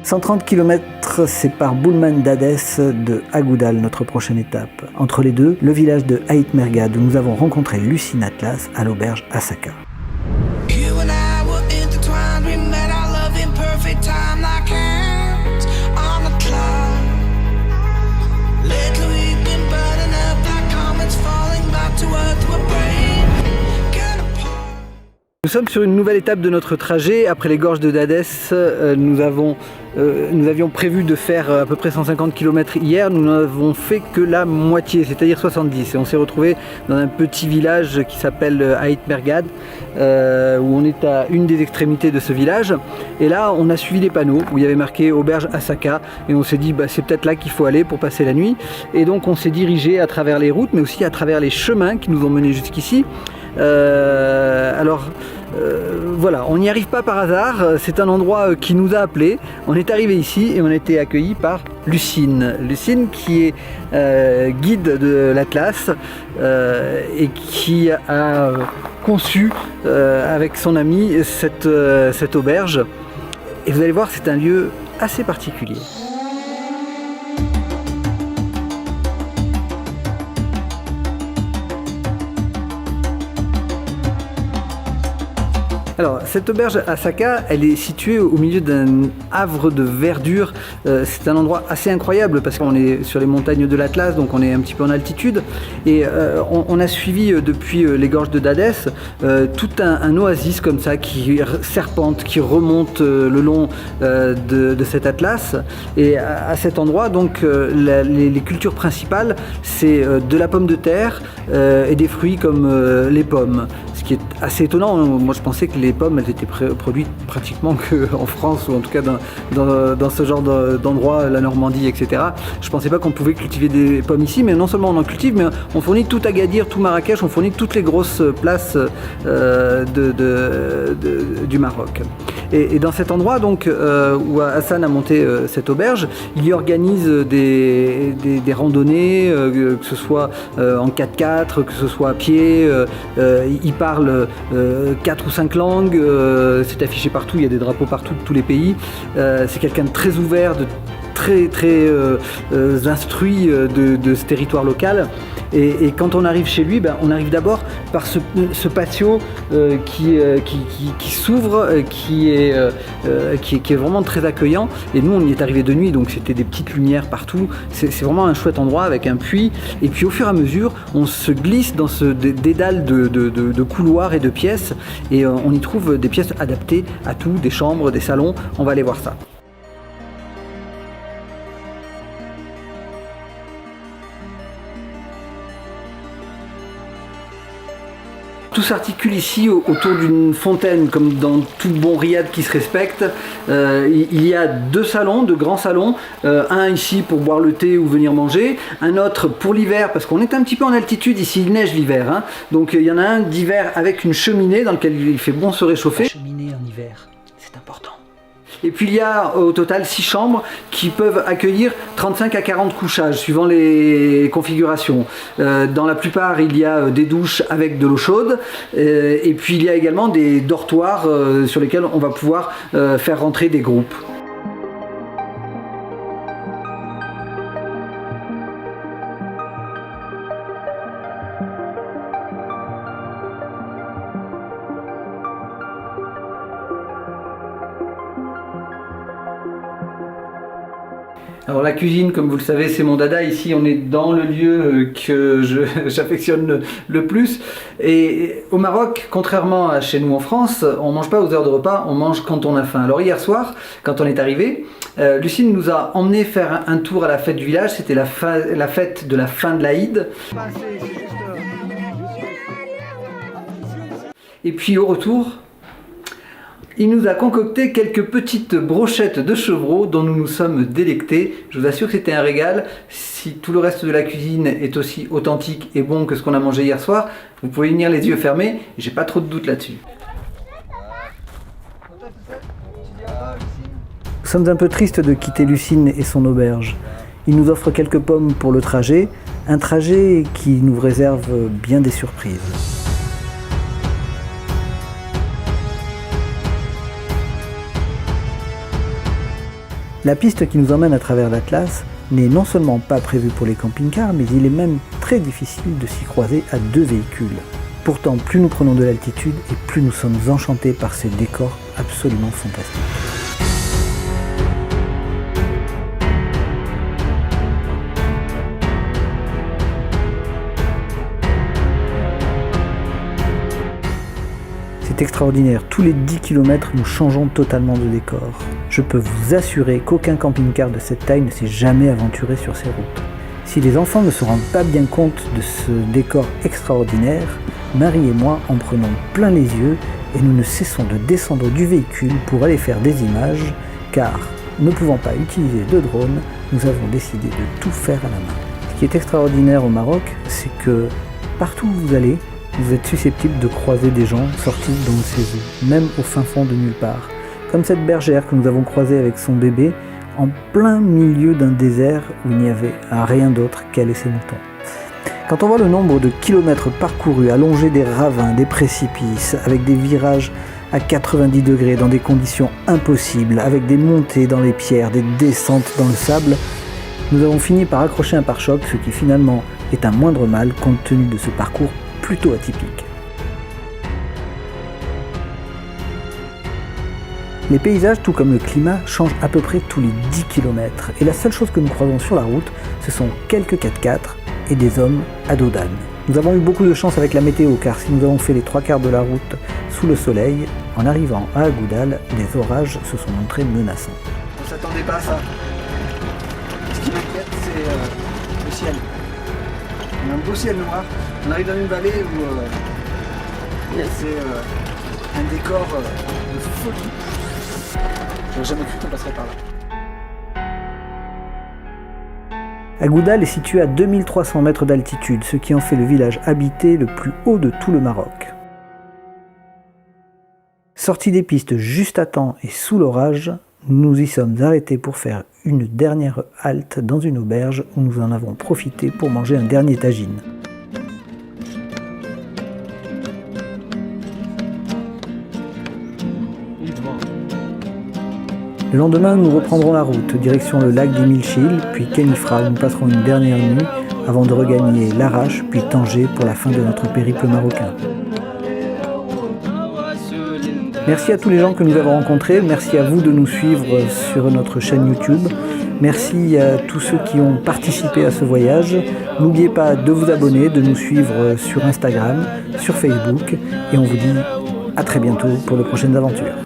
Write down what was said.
130 km séparent Bulman d'Adès de Agoudal, notre prochaine étape. Entre les deux, le village de Ait Mergad où nous avons rencontré Lucine Atlas à l'auberge Asaka. Nous sommes sur une nouvelle étape de notre trajet. Après les gorges de Dadès, nous avions prévu de faire à peu près 150 km hier. Nous n'avons fait que la moitié, c'est-à-dire 70. Et on s'est retrouvé dans un petit village qui s'appelle Ait Mergad, où on est à une des extrémités de ce village. Et là, on a suivi les panneaux où il y avait marqué auberge Asaka. Et on s'est dit, c'est peut-être là qu'il faut aller pour passer la nuit. Et donc, on s'est dirigé à travers les routes, mais aussi à travers les chemins qui nous ont menés jusqu'ici. Voilà, on n'y arrive pas par hasard, c'est un endroit qui nous a appelés. On est arrivé ici et on a été accueillis par Lucine. Lucine qui est guide de l'Atlas et qui a conçu avec son ami cette auberge. Et vous allez voir, c'est un lieu assez particulier. Alors, cette auberge Asaka, elle est située au milieu d'un havre de verdure. C'est un endroit assez incroyable parce qu'on est sur les montagnes de l'Atlas, donc on est un petit peu en altitude. Et on a suivi depuis les gorges de Dadès tout un oasis comme ça qui serpente, qui remonte le long de cet Atlas. Et à cet endroit, donc, les cultures principales, c'est de la pomme de terre et des fruits comme les pommes. Ce qui est assez étonnant. Moi, je pensais que les pommes, elles étaient produites pratiquement qu'en France, ou en tout cas dans ce genre d'endroit, la Normandie, etc. Je pensais pas qu'on pouvait cultiver des pommes ici, mais non seulement on en cultive, mais on fournit tout Agadir, tout Marrakech, on fournit toutes les grosses places du Maroc. Et dans cet endroit, donc, où Hassan a monté cette auberge, il y organise des randonnées, que ce soit en 4x4, que ce soit à pied. Il parle 4 ou 5 langues, c'est affiché partout, il y a des drapeaux partout de tous les pays. C'est quelqu'un de très ouvert, de très instruit de ce territoire local. Et quand on arrive chez lui, on arrive d'abord par ce patio qui s'ouvre, qui est vraiment très accueillant. Et nous, on y est arrivé de nuit, donc c'était des petites lumières partout. C'est vraiment un chouette endroit avec un puits. Et puis au fur et à mesure, on se glisse dans ce dédale de couloirs et de pièces. Et on y trouve des pièces adaptées à tout, des chambres, des salons. On va aller voir ça. Tout s'articule ici autour d'une fontaine, comme dans tout bon riad qui se respecte. Il y a 2 salons, 2 grands salons, un ici pour boire le thé ou venir manger, un autre pour l'hiver, parce qu'on est un petit peu en altitude, ici il neige l'hiver, hein. Donc il y en a un d'hiver avec une cheminée dans lequel il fait bon se réchauffer. La cheminée en hiver, c'est important. Et puis il y a au total 6 chambres qui peuvent accueillir 35 à 40 couchages suivant les configurations. Dans la plupart, il y a des douches avec de l'eau chaude et puis il y a également des dortoirs sur lesquels on va pouvoir faire rentrer des groupes. Alors la cuisine, comme vous le savez, c'est mon dada. Ici, on est dans le lieu que j'affectionne le plus. Et au Maroc, contrairement à chez nous en France, on ne mange pas aux heures de repas, on mange quand on a faim. Alors hier soir, quand on est arrivé, Lucine nous a emmené faire un tour à la fête du village. C'était la fête de la fin de l'Aïd. Et puis au retour, il nous a concocté quelques petites brochettes de chevreau dont nous nous sommes délectés. Je vous assure que c'était un régal. Si tout le reste de la cuisine est aussi authentique et bon que ce qu'on a mangé hier soir, vous pouvez venir les yeux fermés, j'ai pas trop de doute là-dessus. Nous sommes un peu tristes de quitter Lucine et son auberge. Il nous offre quelques pommes pour le trajet, un trajet qui nous réserve bien des surprises. La piste qui nous emmène à travers l'Atlas n'est non seulement pas prévue pour les camping-cars, mais il est même très difficile de s'y croiser à 2 véhicules. Pourtant, plus nous prenons de l'altitude et plus nous sommes enchantés par ces décors absolument fantastiques. C'est extraordinaire, tous les 10 km nous changeons totalement de décor. Je peux vous assurer qu'aucun camping-car de cette taille ne s'est jamais aventuré sur ces routes. Si les enfants ne se rendent pas bien compte de ce décor extraordinaire, Marie et moi en prenons plein les yeux et nous ne cessons de descendre du véhicule pour aller faire des images, car ne pouvant pas utiliser de drone, nous avons décidé de tout faire à la main. Ce qui est extraordinaire au Maroc, c'est que partout où vous allez, vous êtes susceptible de croiser des gens sortis d'on ne sait où, même au fin fond de nulle part. Comme cette bergère que nous avons croisée avec son bébé, en plein milieu d'un désert où il n'y avait rien d'autre qu'elle et ses moutons. Quand on voit le nombre de kilomètres parcourus, allongés des ravins, des précipices, avec des virages à 90 degrés dans des conditions impossibles, avec des montées dans les pierres, des descentes dans le sable, nous avons fini par accrocher un pare-choc, ce qui finalement est un moindre mal compte tenu de ce parcours plutôt atypique. Les paysages, tout comme le climat, changent à peu près tous les 10 km et la seule chose que nous croisons sur la route, ce sont quelques 4x4 et des hommes à dos d'âne. Nous avons eu beaucoup de chance avec la météo car si nous avons fait les 3/4 de la route sous le soleil, en arrivant à Agoudal, les orages se sont montrés menaçants. On ne s'attendait pas à ça. Ce qui m'inquiète, c'est le ciel. On a un beau ciel noir. On arrive dans une vallée où c'est un décor de folie. J'aurais jamais cru qu'on passerait par là. Agoudal est situé à 2300 mètres d'altitude, ce qui en fait le village habité le plus haut de tout le Maroc. Sortis des pistes juste à temps et sous l'orage, nous y sommes arrêtés pour faire une dernière halte dans une auberge où nous en avons profité pour manger un dernier tagine. Le lendemain, nous reprendrons la route, direction le lac d'Imilchil, puis Khénifra, où nous passerons une dernière nuit avant de regagner Larache, puis Tanger pour la fin de notre périple marocain. Merci à tous les gens que nous avons rencontrés, merci à vous de nous suivre sur notre chaîne YouTube, merci à tous ceux qui ont participé à ce voyage. N'oubliez pas de vous abonner, de nous suivre sur Instagram, sur Facebook, et on vous dit à très bientôt pour de prochaines aventures.